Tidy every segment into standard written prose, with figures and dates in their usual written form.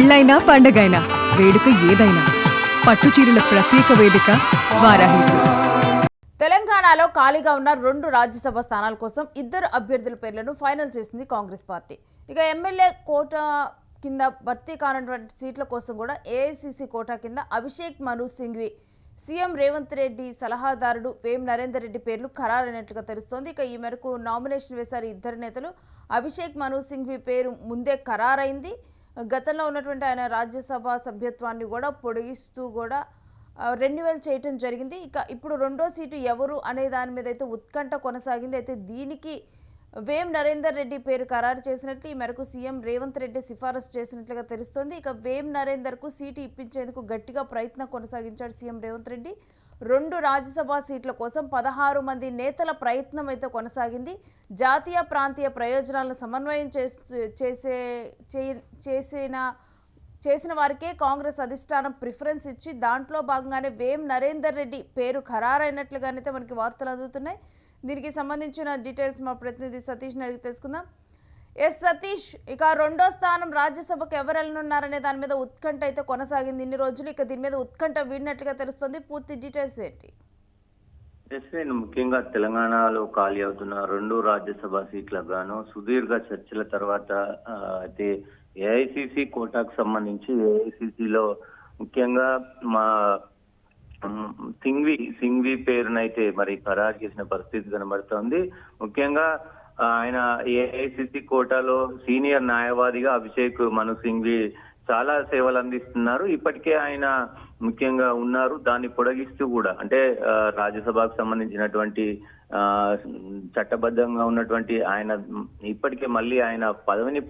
పెళ్ళైనా పండగైనా వేడుక ఏదైనా పట్టుచీరల ప్రత్యేక వేదిక వారాహి సిల్క్స్. తెలంగాణలో ఖాళీగా ఉన్న 2 రాజ్యసభ స్థానాల కోసం 2 అభ్యర్థుల పేర్లను ఫైనల్ చేసింది కాంగ్రెస్ పార్టీ. ఇక ఎమ్మెల్యే కోటా కింద భర్తీ కానటువంటి సీట్ల కోసం కూడా ఏఐసీసీ కోటా కింద అభిషేక్ మను సింఘ్వి, సీఎం రేవంత్ రెడ్డి సలహాదారుడు వేం నరేందర్ రెడ్డి పేర్లు ఖరారైనట్లుగా తెలుస్తోంది. ఇక ఈ మేరకు నామినేషన్ వేశారు 2 నేతలు. అభిషేక్ మను సింఘ్వి పేరు ముందే ఖరారైంది. గతంలో ఉన్నటువంటి ఆయన రాజ్యసభ సభ్యత్వాన్ని కూడా పొడిగిస్తూ కూడా రెన్యువల్ చేయటం జరిగింది. ఇక ఇప్పుడు 2వ సీటు ఎవరు అనే దాని మీద అయితే ఉత్కంఠ కొనసాగింది. అయితే దీనికి వేం నరేందర్ రెడ్డి పేరు ఖరారు చేసినట్లు ఈ మేరకు సీఎం రేవంత్ రెడ్డి సిఫారసు చేసినట్లుగా తెలుస్తోంది. ఇక వేం నరేందర్కు సీటు ఇప్పించేందుకు గట్టిగా ప్రయత్నం కొనసాగించాడు సీఎం రేవంత్ రెడ్డి. 2 రాజ్యసభ సీట్ల కోసం 16 మంది నేతల ప్రయత్నం అయితే కొనసాగింది. జాతీయ ప్రాంతీయ ప్రయోజనాలను సమన్వయం చేసిన వారికే కాంగ్రెస్ అధిష్టానం ప్రిఫరెన్స్ ఇచ్చి దాంట్లో భాగంగానే వేం నరేందర్ రెడ్డి పేరు ఖరారైనట్లుగానైతే మనకి వార్తలు అందుతున్నాయి. దీనికి సంబంధించిన డీటెయిల్స్ మా ప్రతినిధి సతీష్ని అడిగి తెలుసుకుందాం. సతీష్, ఇక 2వ స్థానం రాజ్యసభకు ఎవరు వెళ్ళనున్నారనే దాని మీద ఉత్కంఠ అయితే కొనసాగింది ఇన్ని రోజులు. ఇక దీని మీద ఉత్కంఠ వీడినట్లుగా తెలుస్తుంది. పూర్తి డీటెయిల్స్ ఏంటి? ముఖ్యంగా తెలంగాణలో ఖాళీ అవుతున్న 2 రాజ్యసభ సీట్లకు గాను సుదీర్ఘ చర్చల తర్వాత అయితే ఏఐసిసి కోటాకు సంబంధించి ఏఐసిసిలో ముఖ్యంగా మా సింఘ్వి పేరునైతే మరి ఖరారు చేసిన పరిస్థితి కనబడుతోంది. ముఖ్యంగా ఆయన ఏఐసిసి కోటాలో సీనియర్ న్యాయవాదిగా అభిషేక్ మను సింఘ్వి చాలా సేవలు అందిస్తున్నారు. ఇప్పటికే ఆయన ముఖ్యంగా ఉన్నారు. దాన్ని పొడిగిస్తూ కూడా అంటే రాజ్యసభకు సంబంధించినటువంటి చట్టబద్ధంగా ఉన్నటువంటి ఆయన ఇప్పటికే మళ్ళీ ఆయన పదవిని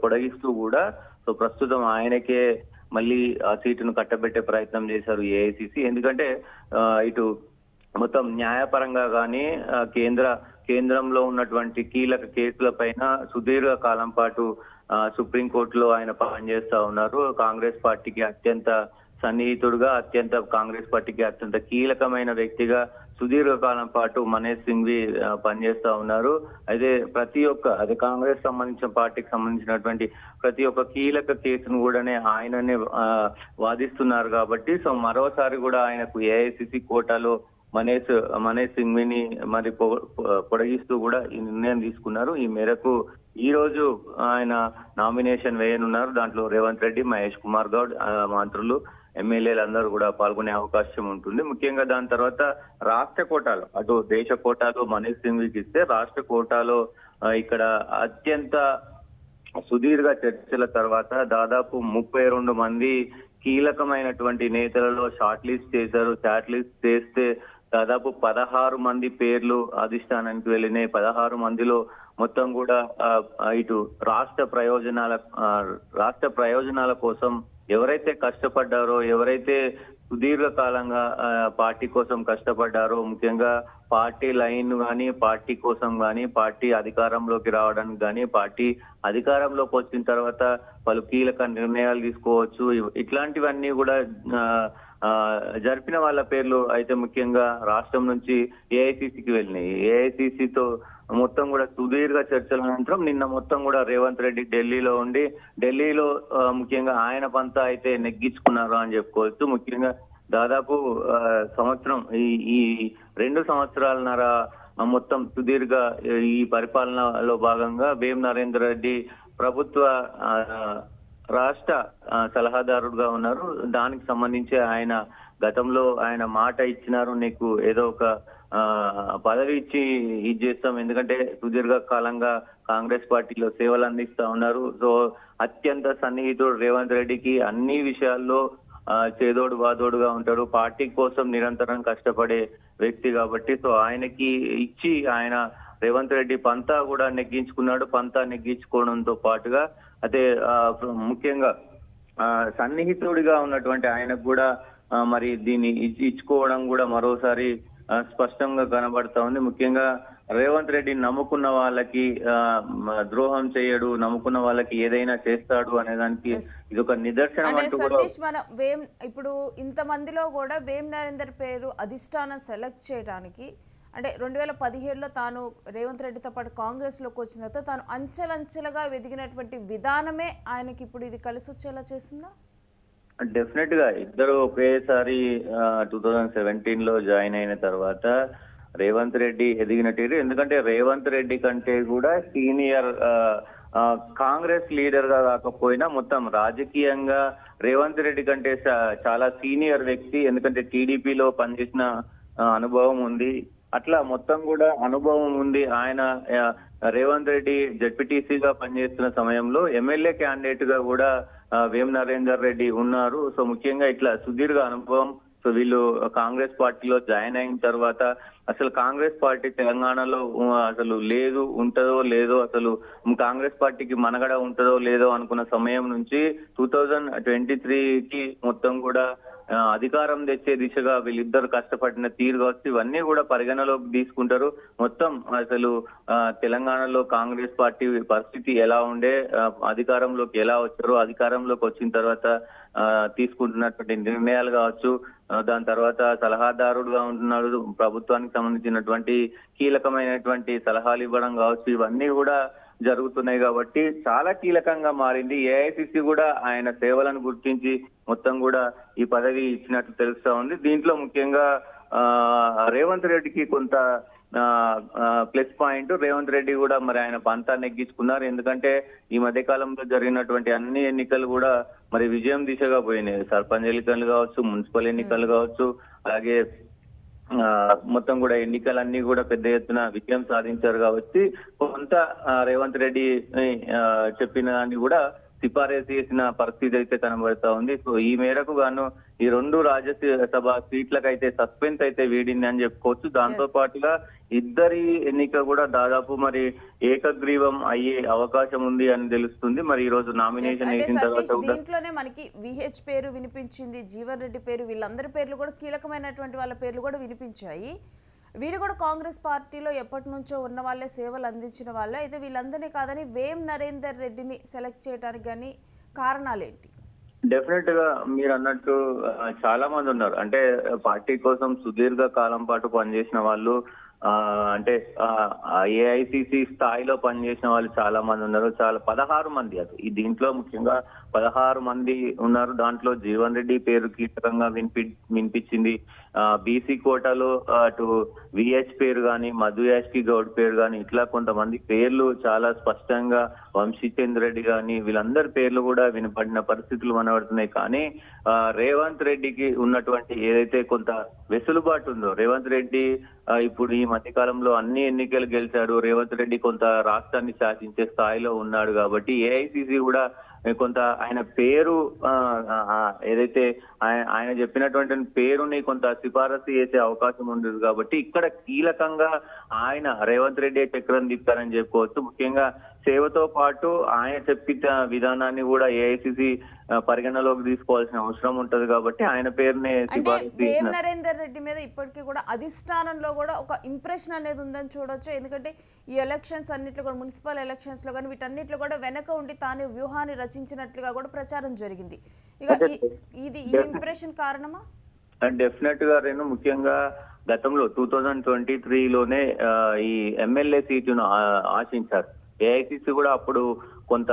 పొడిగిస్తూ కూడా సో ప్రస్తుతం ఆయనకే మళ్ళీ ఆ సీటును కట్టబెట్టే ప్రయత్నం చేశారు ఏఐసిసి. ఎందుకంటే ఇటు మొత్తం న్యాయపరంగా కానీ కేంద్రంలో ఉన్నటువంటి కీలక కేసుల పైన సుదీర్ఘ కాలం పాటు సుప్రీంకోర్టులో ఆయన పనిచేస్తా ఉన్నారు. కాంగ్రెస్ పార్టీకి అత్యంత సన్నిహితుడుగా కాంగ్రెస్ పార్టీకి అత్యంత కీలకమైన వ్యక్తిగా సుదీర్ఘకాలం పాటు మనీష్ సింఘ్వి పనిచేస్తా ఉన్నారు. అయితే అదే కాంగ్రెస్ పార్టీకి సంబంధించినటువంటి ప్రతి ఒక్క కీలక కేసును కూడానే ఆయననే వాదిస్తున్నారు. కాబట్టి సో మరోసారి కూడా ఆయనకు ఏఐసిసి కోటాలో మనీష్ సింఘ్విని మరి పొడిగిస్తూ కూడా ఈ నిర్ణయం తీసుకున్నారు. ఈ మేరకు ఈ రోజు ఆయన నామినేషన్ వేయనున్నారు. దాంట్లో రేవంత్ రెడ్డి, మహేష్ కుమార్ గౌడ్, మంత్రులు, ఎమ్మెల్యేలు అందరూ కూడా పాల్గొనే అవకాశం ఉంటుంది. ముఖ్యంగా దాని తర్వాత రాష్ట్ర కోటాలో అటు దేశ కోటాలో మనీష్ సింఘ్వికి ఇస్తే రాష్ట్ర కోటాలో ఇక్కడ అత్యంత సుదీర్ఘ చర్చల తర్వాత దాదాపు 32 మంది కీలకమైనటువంటి నేతలలో షార్ట్ లిస్ట్ చేశారు. షార్ట్ లిస్ట్ చేస్తే దాదాపు 16 మంది పేర్లు అధిష్టానానికి వెళ్ళినాయి. 16 మందిలో మొత్తం కూడా ఇటు రాష్ట్ర ప్రయోజనాల కోసం ఎవరైతే కష్టపడ్డారో, ఎవరైతే సుదీర్ఘకాలంగా పార్టీ కోసం కష్టపడ్డారో, ముఖ్యంగా పార్టీ లైన్ కానీ పార్టీ కోసం కానీ పార్టీ అధికారంలోకి రావడానికి కానీ పార్టీ అధికారంలోకి వచ్చిన తర్వాత పలు కీలక నిర్ణయాలు తీసుకోవచ్చు. ఇట్లాంటివన్నీ కూడా జరిపిన వాళ్ళ పేర్లు అయితే ముఖ్యంగా రాష్ట్రం నుంచి ఏఐసిసికి వెళ్ళినాయి. ఏఐసిసితో మొత్తం కూడా సుదీర్ఘ చర్చల అనంతరం నిన్న మొత్తం కూడా రేవంత్ రెడ్డి ఢిల్లీలో ముఖ్యంగా ఆయన పంతా అయితే నెగ్గించుకున్నారు అని చెప్పుకోవచ్చు. ముఖ్యంగా దాదాపు సంవత్సరం ఈ 2 సంవత్సరాలన్నర మొత్తం సుదీర్ఘ ఈ పరిపాలనలో భాగంగా వేం నరేందర్ రెడ్డి ప్రభుత్వ రాష్ట్ర సలహాదారుడుగా ఉన్నారు. దానికి సంబంధించి ఆయన గతంలో ఆయన మాట ఇచ్చినారు, నీకు ఏదో ఒక పదవి ఇచ్చి ఇది చేస్తాం, ఎందుకంటే సుదీర్ఘ కాలంగా కాంగ్రెస్ పార్టీలో సేవలు అందిస్తా ఉన్నారు. సో అత్యంత సన్నిహితుడు రేవంత్ రెడ్డికి అన్ని విషయాల్లో చేదోడు వాదోడుగా ఉంటాడు. పార్టీ కోసం నిరంతరం కష్టపడే వ్యక్తి కాబట్టి సో ఆయనకి ఇచ్చి ఆయన రేవంత్ రెడ్డి పంతా కూడా నెగ్గించుకున్నాడు. పంతా నెగ్గించుకోవడంతో పాటుగా అయితే ముఖ్యంగా సన్నిహితుడిగా ఉన్నటువంటి ఆయనకు కూడా మరి దీన్ని ఇచ్చుకోవడం కూడా మరోసారి స్పష్టంగా కనబడతా ఉంది. ముఖ్యంగా రేవంత్ రెడ్డి నమ్ముకున్న వాళ్ళకి ద్రోహం చేయడు, నమ్ముకున్న వాళ్ళకి ఏదైనా చేస్తాడు అనే దానికి ఇది ఒక నిదర్శనం. సతీష్, ఇప్పుడు ఇంతమందిలో కూడా వేం నరేందర్ పేరు అధిష్టానం సెలెక్ట్ చేయడానికి అంటే 2017లో తాను రేవంత్ రెడ్డితో పాటు కాంగ్రెస్లోకి వచ్చిన తర్వాత తాను అంచెలంచెలుగా ఎదిగినటువంటి విధానమే ఆయనకి ఇప్పుడు ఇది కలిసి వచ్చేలా చేసిందా? డెఫినెట్ గా ఇద్దరు ఒకేసారి 2017లో జాయిన్ అయిన తర్వాత రేవంత్ రెడ్డి ఎదిగిన తీరు, ఎందుకంటే రేవంత్ రెడ్డి కంటే కూడా సీనియర్ కాంగ్రెస్ లీడర్ గా కాకపోయినా మొత్తం రాజకీయంగా రేవంత్ రెడ్డి కంటే చాలా సీనియర్ వ్యక్తి. ఎందుకంటే టీడీపీలో పనిచేసిన అనుభవం ఉంది. అట్లా మొత్తం కూడా అనుభవం ఉంది. ఆయన రేవంత్ రెడ్డి జడ్పీటీసీగా పనిచేస్తున్న సమయంలో ఎమ్మెల్యే క్యాండిడేట్ గా కూడా వేం నరేందర్ రెడ్డి ఉన్నారు. సో ముఖ్యంగా ఇట్లా సుదీర్ఘ అనుభవం. సో వీళ్ళు కాంగ్రెస్ పార్టీలో జాయిన్ అయిన తర్వాత అసలు కాంగ్రెస్ పార్టీ తెలంగాణలో అసలు లేదు, ఉంటుందో లేదో, అసలు కాంగ్రెస్ పార్టీకి మనగడ ఉంటుందో లేదో అనుకున్న సమయం నుంచి 2023కి మొత్తం కూడా అధికారం తెచ్చే దిశగా వీళ్ళిద్దరు కష్టపడిన తీరు కావచ్చు, ఇవన్నీ కూడా పరిగణలోకి తీసుకుంటారు. మొత్తం అసలు తెలంగాణలో కాంగ్రెస్ పార్టీ పరిస్థితి ఎలా ఉండే, అధికారంలోకి ఎలా వచ్చారు, అధికారంలోకి వచ్చిన తర్వాత తీసుకుంటున్నటువంటి నిర్ణయాలు కావచ్చు, దాని తర్వాత సలహాదారుడుగా ఉంటున్నాడు, ప్రభుత్వానికి సంబంధించినటువంటి కీలకమైనటువంటి సలహాలు ఇవ్వడం కావచ్చు, ఇవన్నీ కూడా జరుగుతున్నాయి. కాబట్టి చాలా కీలకంగా మారింది. ఏఐసిసి కూడా ఆయన సేవలను గుర్తించి మొత్తం కూడా ఈ పదవి ఇచ్చినట్లు తెలుస్తా ఉంది. దీంట్లో ముఖ్యంగా రేవంత్ రెడ్డికి కొంత ప్లస్ పాయింట్. రేవంత్ రెడ్డి కూడా మరి ఆయన పంతా నెగ్గించుకున్నారు. ఎందుకంటే ఈ మధ్య కాలంలో జరిగినటువంటి అన్ని ఎన్నికలు కూడా మరి విజయం దిశగా పోయినాయి. సర్పంచ్ ఎన్నికలు కావచ్చు, మున్సిపల్ ఎన్నికలు కావచ్చు, అలాగే మొత్తం కూడా ఎన్నికలన్నీ కూడా పెద్ద ఎత్తున విజయం సాధించారు. కాబట్టి కొంత రేవంత్ రెడ్డి చెప్పిన దాన్ని కూడా సిఫారసు చేసిన పరిస్థితి అయితే కనబడతా ఉంది. సో ఈ మేరకు గాను ఈ 2 రాజ్యసభ సీట్లకైతే సస్పెన్స్ అయితే వీడింది అని చెప్పుకోవచ్చు. దాంతో పాటుగా ఇద్దరి ఎన్నిక కూడా దాదాపు మరి ఏకగ్రీవం అయ్యే అవకాశం ఉంది అని తెలుస్తుంది. మరి ఈ రోజు నామినేషన్ వేసిన తర్వాత దీంట్లోనే మనకి విహెచ్ పేరు వినిపించింది, జీవన్ రెడ్డి పేరు, వీళ్ళందరి పేర్లు కూడా కీలకమైనటువంటి వాళ్ళ పేర్లు కూడా వినిపించాయి. వీరు కూడా కాంగ్రెస్ పార్టీలో ఎప్పటి నుంచో ఉన్న వాళ్ళే, సేవలు అందించిన వాళ్ళే. అయితే వీళ్ళందరినీ కాదని వేం నరేందర్ రెడ్డిని సెలెక్ట్ చేయడానికి కానీ కారణాలేంటి? డెఫినెట్ గా మీరు అన్నట్టు చాలా మంది ఉన్నారు. అంటే పార్టీ కోసం సుదీర్ఘ కాలం పాటు పనిచేసిన వాళ్ళు, అంటే ఏఐసిసి స్థాయిలో పనిచేసిన వాళ్ళు చాలా మంది ఉన్నారు. 16 మంది. అది ఈ దీంట్లో ముఖ్యంగా 16 మంది ఉన్నారు. దాంట్లో జీవన్ రెడ్డి పేరు కీలకంగా వినిపించింది. బీసీ కోటాలో అటు విహెచ్ పేరు గాని, మధు యాష్కి గౌడ్ పేరు గాని, ఇట్లా కొంతమంది పేర్లు చాలా స్పష్టంగా, వంశీచంద్ర రెడ్డి గాని, వీళ్ళందరి పేర్లు కూడా వినపడిన పరిస్థితులు కనబడుతున్నాయి. కానీ రేవంత్ రెడ్డికి ఉన్నటువంటి ఏదైతే కొంత వెసులుబాటు ఉందో, రేవంత్ రెడ్డి ఇప్పుడు ఈ మధ్య కాలంలో అన్ని ఎన్నికలు గెలిచాడు. రేవంత్ రెడ్డి కొంత రాష్ట్రాన్ని శాసించే స్థాయిలో ఉన్నాడు. కాబట్టి ఏఐసిసి కూడా కొంత ఆయన పేరు ఏదైతే ఆయన చెప్పినటువంటి పేరుని కొంత సిఫారసు చేసే అవకాశం ఉండదు. కాబట్టి ఇక్కడ కీలకంగా ఆయన రేవంత్ రెడ్డి చక్రం తిప్పారని చెప్పుకోవచ్చు. ముఖ్యంగా సేవతో పాటు ఆయన చెప్పిన విధానాన్ని కూడా ఏఐసిసి పరిగణలోకి తీసుకోవాల్సిన అవసరం ఉంటది. కాబట్టి ఆయన పేరునే వేం నరేందర్ రెడ్డి మీద ఇప్పటికీ కూడా అధిష్టానంలో కూడా ఒక ఇంప్రెషన్ అనేది ఉందని చూడొచ్చు. ఎందుకంటే ఈ ఎలక్షన్స్ అన్నిట్లో కూడా, మున్సిపల్ ఎలక్షన్స్ లో కానీ వీటన్నిటిలో కూడా వెనక ఉండి తాను వ్యూహాన్ని రచించినట్లుగా కూడా ప్రచారం జరిగింది. ఇక ఇది ఈ ఇంప్రెషన్ కారణమా? డెఫినెట్ గా రేణు, ముఖ్యంగా గతంలో 2023లోనే ఈ ఎమ్మెల్యే సీటును ఆశించారు. ఏఐసిసి కూడా అప్పుడు కొంత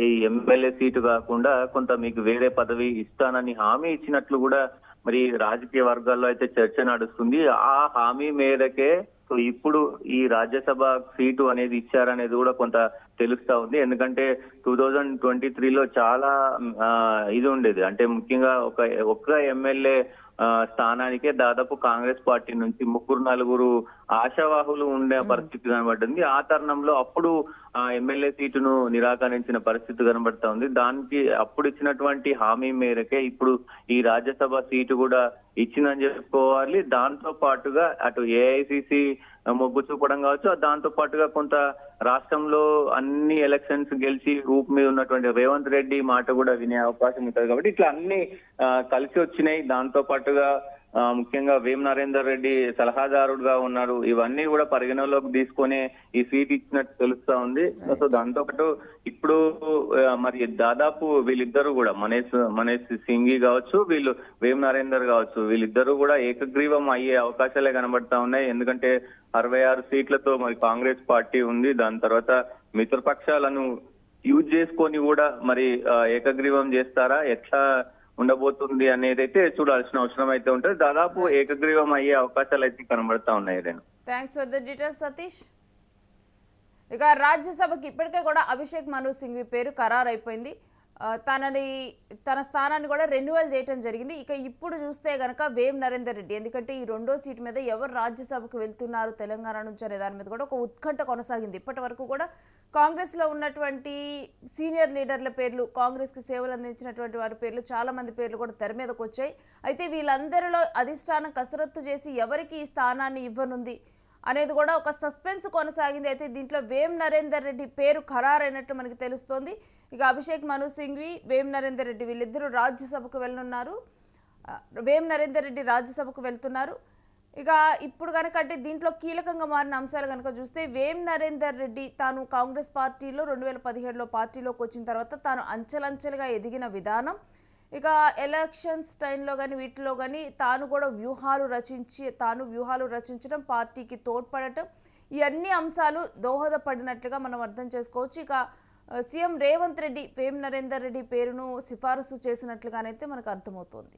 ఈ ఎమ్మెల్యే సీటు కాకుండా కొంత మీకు వేరే పదవి ఇస్తానని హామీ ఇచ్చినట్లు కూడా మరి రాజకీయ వర్గాల్లో అయితే చర్చ నడుస్తుంది. ఆ హామీ మేరకే సో ఇప్పుడు ఈ రాజ్యసభ సీటు అనేది ఇచ్చారనేది కూడా కొంత తెలుస్తా ఉంది. ఎందుకంటే 2023లో చాలా ఇది ఉండేది. అంటే ముఖ్యంగా ఒక్క ఎమ్మెల్యే స్థానానికే దాదాపు కాంగ్రెస్ పార్టీ నుంచి 3-4 ఆశావాహులు ఉండే పరిస్థితి కనబడింది. ఆ తరుణంలో అప్పుడు ఆ ఎమ్మెల్యే సీటును నిరాకరించిన పరిస్థితి కనబడతా ఉంది. దానికి అప్పుడు ఇచ్చినటువంటి హామీ మేరకే ఇప్పుడు ఈ రాజ్యసభ సీటు కూడా ఇచ్చిందని చెప్పుకోవాలి. దాంతో పాటుగా అటు ఏఐసిసి మొగ్గు చూపడం కావచ్చు, దాంతో పాటుగా కొంత రాష్ట్రంలో అన్ని ఎలక్షన్స్ గెలిచి ఊపు మీద ఉన్నటువంటి రేవంత్ రెడ్డి మాట కూడా వినే అవకాశం ఉంటుంది. కాబట్టి ఇట్లా అన్ని కలిసి వచ్చినాయి. దాంతో పాటుగా ముఖ్యంగా వేం నరేందర్ రెడ్డి సలహాదారుడుగా ఉన్నారు. ఇవన్నీ కూడా పరిగణలోకి తీసుకొని ఈ సీట్ ఇచ్చినట్టు తెలుస్తా ఉంది. సో దాంతో పాటు ఇప్పుడు మరి దాదాపు వీళ్ళిద్దరూ కూడా మనీష్ సింఘి కావచ్చు, వీళ్ళు వేం నరేందర్ కావచ్చు, వీళ్ళిద్దరూ కూడా ఏకగ్రీవం అయ్యే అవకాశాలే కనబడతా ఉన్నాయి. ఎందుకంటే 66 సీట్లతో మరి కాంగ్రెస్ పార్టీ ఉంది. దాని తర్వాత మిత్రపక్షాలను యూజ్ చేసుకొని కూడా మరి ఏకగ్రీవం చేస్తారా, ఎట్లా ఉండబోతుంది అనేది అయితే చూడాల్సిన అవసరం అయితే ఉంటుంది. దాదాపు ఏకగ్రీవం అయ్యే అవకాశాలు అయితే కనబడతా ఉన్నాయి. Thanks for the details Satish. ఇక రాజ్యసభకి ఇప్పటికే కూడా అభిషేక్ మను సింఘ్వి పేరు ఖరారు అయిపోయింది. తన స్థానాన్ని కూడా రెన్యువల్ చేయడం జరిగింది. ఇక ఇప్పుడు చూస్తే గనక వేం నరేందర్ రెడ్డి, ఎందుకంటే ఈ రెండో సీట్ మీద ఎవరు రాజ్యసభకు వెళ్తున్నారు తెలంగాణ నుంచి అనే దాని మీద కూడా ఒక ఉత్కంఠ కొనసాగింది. ఇప్పటి వరకు కూడా కాంగ్రెస్లో ఉన్నటువంటి సీనియర్ లీడర్ల పేర్లు, కాంగ్రెస్కి సేవలు అందించినటువంటి వారి పేర్లు, చాలా మంది పేర్లు కూడా తెర మీదకి వచ్చాయి. అయితే వీళ్ళందరిలో అధిష్టానం కసరత్తు చేసి ఎవరికి ఈ స్థానాన్ని ఇవ్వనుంది అనేది కూడా ఒక సస్పెన్స్ కొనసాగింది. అయితే దీంట్లో వేం నరేందర్ రెడ్డి పేరు ఖరారైనట్టు మనకి తెలుస్తోంది. ఇక అభిషేక్ మను సింఘ్వి, వేం నరేందర్ రెడ్డి వీళ్ళిద్దరూ రాజ్యసభకు వెళ్ళనున్నారు. వేం నరేందర్ రెడ్డి రాజ్యసభకు వెళ్తున్నారు. ఇక ఇప్పుడు కనుక అంటే దీంట్లో కీలకంగా మారిన అంశాలు కనుక చూస్తే వేం నరేందర్ రెడ్డి తాను కాంగ్రెస్ పార్టీలో 2017లో పార్టీలోకి వచ్చిన తర్వాత తాను అంచెలంచెలుగా ఎదిగిన విధానం, ఇక ఎలక్షన్స్ టైంలో కానీ వీటిలో కానీ తాను వ్యూహాలు రచించడం, పార్టీకి తోడ్పడటం, ఈ అన్ని అంశాలు దోహదపడినట్లుగా మనం అర్థం చేసుకోవచ్చు. ఇక సీఎం రేవంత్ రెడ్డి వేం నరేందర్ రెడ్డి పేరును సిఫారసు చేసినట్లుగానైతే మనకు అర్థమవుతోంది.